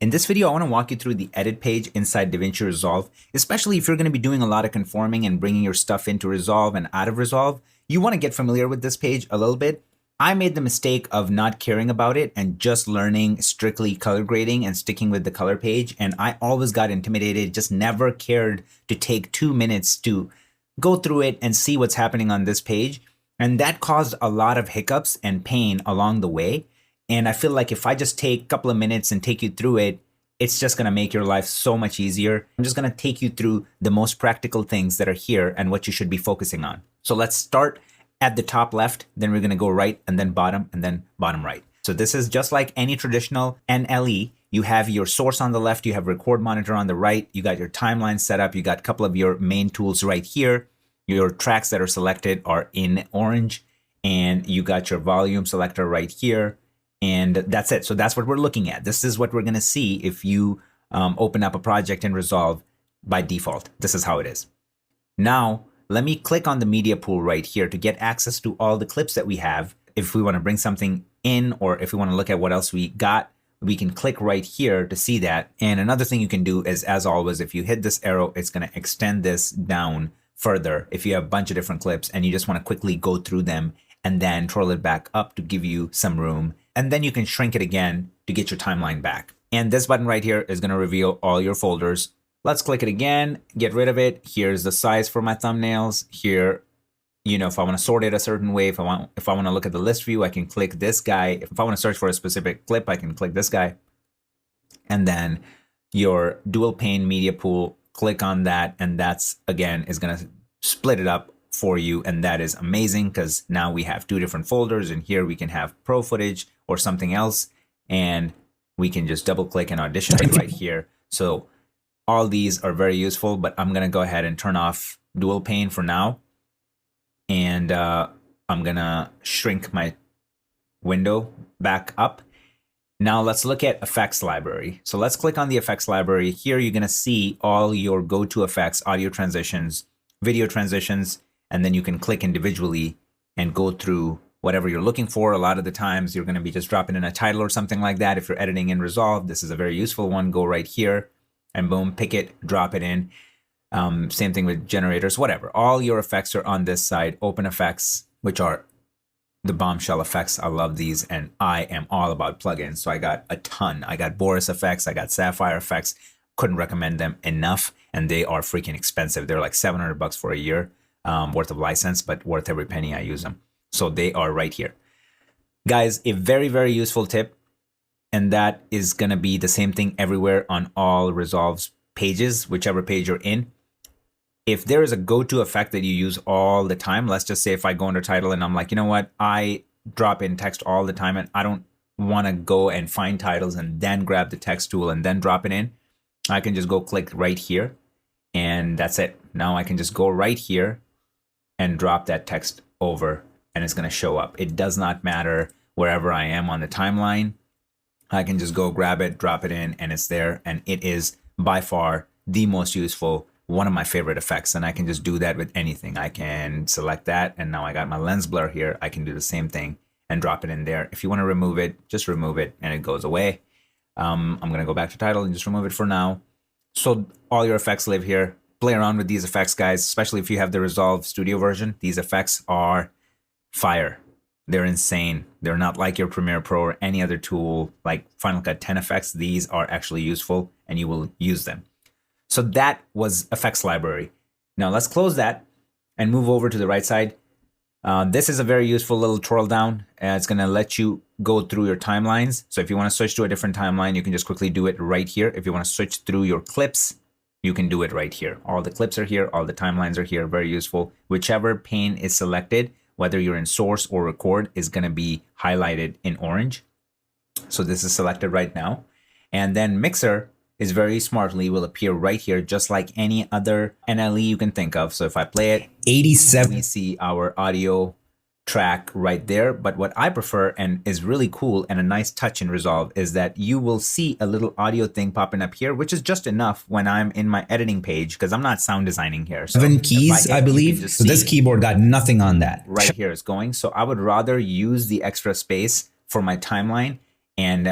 In this video, I want to walk you through the edit page inside DaVinci Resolve, especially if you're going to be doing a lot of conforming and bringing your stuff into Resolve and out of Resolve. You want to get familiar with this page a little bit. I made the mistake of not caring about it and just learning strictly color grading and sticking with the color page. And I always got intimidated, just never cared to take 2 minutes to go through it and see what's happening on this page. And that caused a lot of hiccups and pain along the way. And I feel like if I just take a couple of minutes and take you through it, it's just going to make your life so much easier. I'm just going to take you through the most practical things that are here and what you should be focusing on. So let's start at the top left, then we're going to go right and then bottom right. So this is just like any traditional NLE. You have your source on the left, you have record monitor on the right, you got your timeline set up, you got a couple of your main tools right here. Your tracks that are selected are in orange, and you got your volume selector right here. And that's it. So that's what we're looking at. This is what we're going to see if you open up a project in Resolve by default. This is how it is. Now, let me click on the media pool right here to get access to all the clips that we have. If we want to bring something in, or if we want to look at what else we got, we can click right here to see that. And another thing you can do is, as always, if you hit this arrow, it's going to extend this down further. If you have a bunch of different clips and you just want to quickly go through them and then twirl it back up to give you some room. And then you can shrink it again to get your timeline back. And this button right here is going to reveal all your folders. Let's click it again, get rid of it. Here's the size for my thumbnails. Here, if I want to sort it a certain way, if I want to look at the list view, I can click this guy. If I want to search for a specific clip, I can click this guy. And then your dual pane media pool, click on that. And that's, again, is going to split it up for you. And that is amazing because now we have 2 different folders, and here we can have pro footage or something else. And we can just double click and audition it right here. So all these are very useful, but I'm going to go ahead and turn off dual pane for now. And I'm going to shrink my window back up. Now let's look at effects library. So let's click on the effects library. Here you're going to see all your go-to effects, audio transitions, video transitions, and then you can click individually and go through whatever you're looking for. A lot of the times you're going to be just dropping in a title or something like that. If you're editing in Resolve, this is a very useful one. Go right here and boom, pick it, drop it in. Same thing with generators, whatever. All your effects are on this side. Open effects, which are the bombshell effects. I love these, and I am all about plugins. So I got a ton. I got Boris effects. I got Sapphire effects. Couldn't recommend them enough, and they are freaking expensive. They're like $700 for a year worth of license, but worth every penny I use them. So they are right here. Guys, a very, very useful tip, and that is going to be the same thing everywhere on all Resolve's pages, whichever page you're in. If there is a go-to effect that you use all the time, let's just say if I go under title and I'm like, you know what, I drop in text all the time and I don't want to go and find titles and then grab the text tool and then drop it in, I can just go click right here and that's it. Now I can just go right here and drop that text over and it's going to show up. It does not matter wherever I am on the timeline. I can just go grab it, drop it in, and it's there. And it is by far the most useful, one of my favorite effects. And I can just do that with anything. I can select that. And now I got my lens blur here. I can do the same thing and drop it in there. If you want to remove it, just remove it and it goes away. I'm going to go back to title and just remove it for now. So all your effects live here. Play around with these effects, guys, especially if you have the Resolve Studio version. These effects are fire. They're insane. They're not like your Premiere Pro or any other tool like Final Cut 10 effects. These are actually useful and you will use them. So that was effects library. Now let's close that and move over to the right side. This is a very useful little twirl down. It's going to let you go through your timelines. So if you want to switch to a different timeline, you can just quickly do it right here. If you want to switch through your clips, you can do it right here. All the clips are here. All the timelines are here. Very useful. Whichever pane is selected, whether you're in source or record, is going to be highlighted in orange. So this is selected right now. And then mixer is very smartly will appear right here, just like any other NLE you can think of. So if I play it, 87, we see our audio track right there. But what I prefer and is really cool and a nice touch in Resolve is that you will see a little audio thing popping up here, which is just enough when I'm in my editing page because I'm not sound designing here. So 7 keys, I believe. So this keyboard got nothing on that. Right here is going. So I would rather use the extra space for my timeline and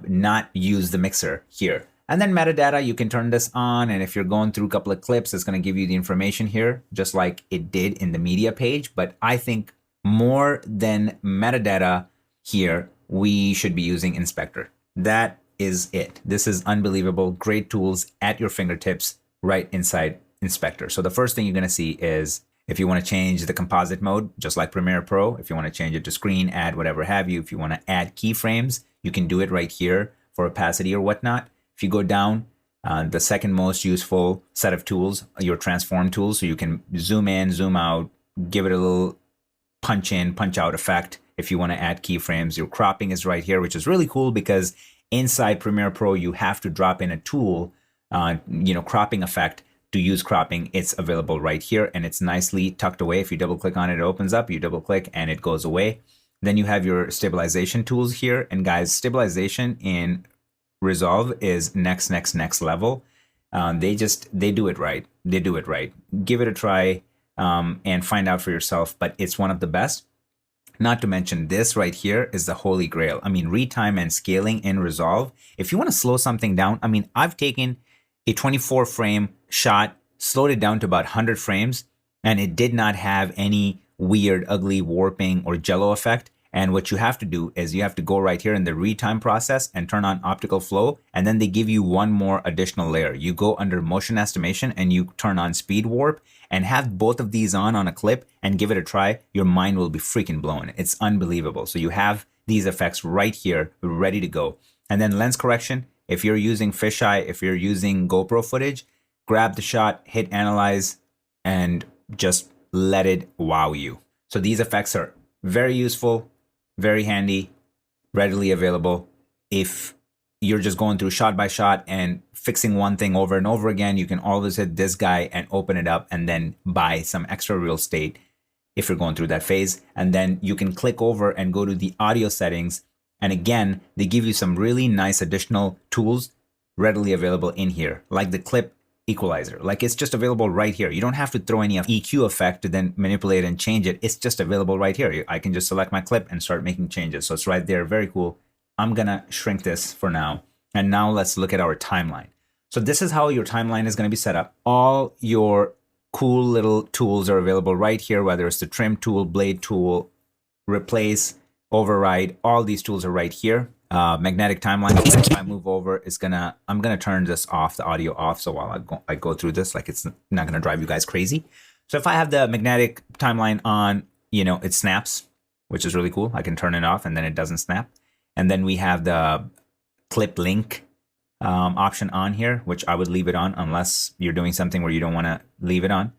not use the mixer here. And then metadata, you can turn this on. And if you're going through a couple of clips, it's going to give you the information here, just like it did in the media page. But I think more than metadata here, we should be using Inspector. That is it. This is unbelievable. Great tools at your fingertips right inside Inspector. So the first thing you're going to see is if you want to change the composite mode, just like Premiere Pro, if you want to change it to screen, add whatever have you, if you want to add keyframes, you can do it right here for opacity or whatnot. If you go down, the second most useful set of tools, your transform tools, so you can zoom in, zoom out, give it a little punch in, punch out effect. If you want to add keyframes, your cropping is right here, which is really cool because inside Premiere Pro, you have to drop in a tool, cropping effect. To use cropping, it's available right here and it's nicely tucked away. If you double click on it, it opens up, you double click and it goes away. Then you have your stabilization tools here. And guys, stabilization in Resolve is next level. They do it right. They do it right. Give it a try and find out for yourself, but it's one of the best. Not to mention this right here is the holy grail. I mean, retime and scaling in Resolve. If you want to slow something down, I mean, I've taken a 24 frame shot, slowed it down to about 100 frames, and it did not have any weird, ugly warping or jello effect. And what you have to do is you have to go right here in the retime process and turn on optical flow. And then they give you one more additional layer. You go under motion estimation and you turn on speed warp and have both of these on a clip and give it a try. Your mind will be freaking blown. It's unbelievable. So you have these effects right here, ready to go. And then lens correction. If you're using fisheye, if you're using GoPro footage, grab the shot, hit analyze, and just let it wow you. So these effects are very useful, very handy, readily available. If you're just going through shot by shot and fixing one thing over and over again, you can always hit this guy and open it up and then buy some extra real estate if you're going through that phase. And then you can click over and go to the audio settings. And again, they give you some really nice additional tools readily available in here, like the clip equalizer. Like it's just available right here. You don't have to throw any EQ effect to then manipulate and change it. It's just available right here. I can just select my clip and start making changes. So it's right there. Very cool. I'm going to shrink this for now. And now let's look at our timeline. So this is how your timeline is going to be set up. All your cool little tools are available right here, whether it's the trim tool, blade tool, replace, override. All these tools are right here. Magnetic timeline. If I move over, I'm gonna turn this off, the audio off. So while I go through this, like it's not gonna drive you guys crazy. So if I have the magnetic timeline on, it snaps, which is really cool. I can turn it off and then it doesn't snap. And then we have the clip link option on here, which I would leave it on unless you're doing something where you don't want to leave it on.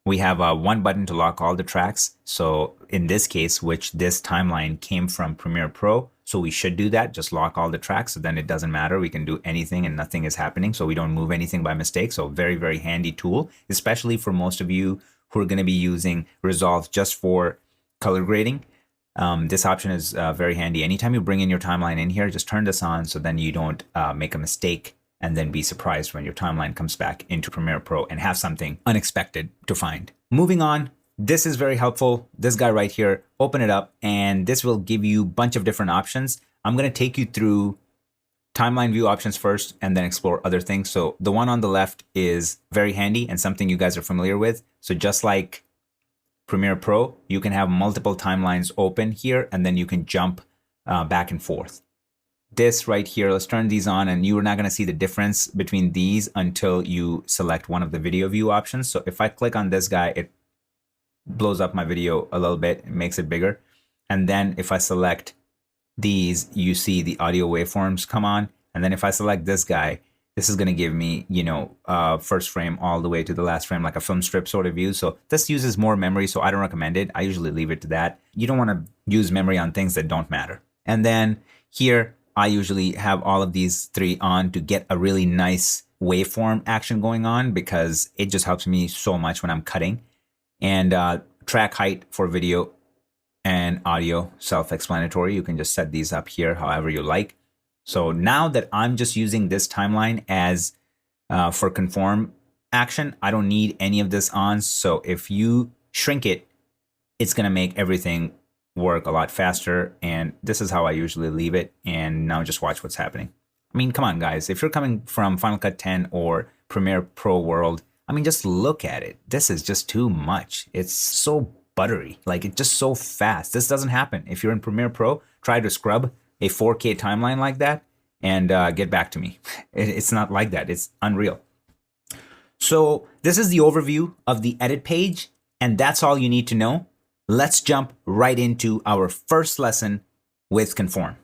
We have one button to lock all the tracks. So in this case, which this timeline came from Premiere Pro, so we should do that, just lock all the tracks. So then it doesn't matter. We can do anything and nothing is happening. So we don't move anything by mistake. So very, very handy tool, especially for most of you who are going to be using Resolve just for color grading. This option is very handy. Anytime you bring in your timeline in here, just turn this on so then you don't make a mistake and then be surprised when your timeline comes back into Premiere Pro and have something unexpected to find. Moving on, this is very helpful. This guy right here, open it up, and this will give you a bunch of different options. I'm going to take you through timeline view options first and then explore other things. So the one on the left is very handy and something you guys are familiar with. So just like Premiere Pro, you can have multiple timelines open here, and then you can jump back and forth. This right here, let's turn these on, and you are not going to see the difference between these until you select one of the video view options. So if I click on this guy, it blows up my video a little bit, it makes it bigger. And then if I select these, you see the audio waveforms come on. And then if I select this guy, this is going to give me, first frame all the way to the last frame, like a film strip sort of view. So this uses more memory, so I don't recommend it. I usually leave it to that. You don't want to use memory on things that don't matter. And then here, I usually have all of these three on to get a really nice waveform action going on because it just helps me so much when I'm cutting. And track height for video and audio, self-explanatory. You can just set these up here however you like. So now that I'm just using this timeline as for conform action, I don't need any of this on. So if you shrink it, it's going to make everything work a lot faster. And this is how I usually leave it. And now just watch what's happening. I mean, come on, guys. If you're coming from Final Cut 10 or Premiere Pro world, I mean, just look at it. This is just too much. It's so buttery. Like, it's just so fast. This doesn't happen. If you're in Premiere Pro, try to scrub a 4K timeline like that and get back to me. It's not like that. It's unreal. So this is the overview of the edit page, and that's all you need to know. Let's jump right into our first lesson with Conform.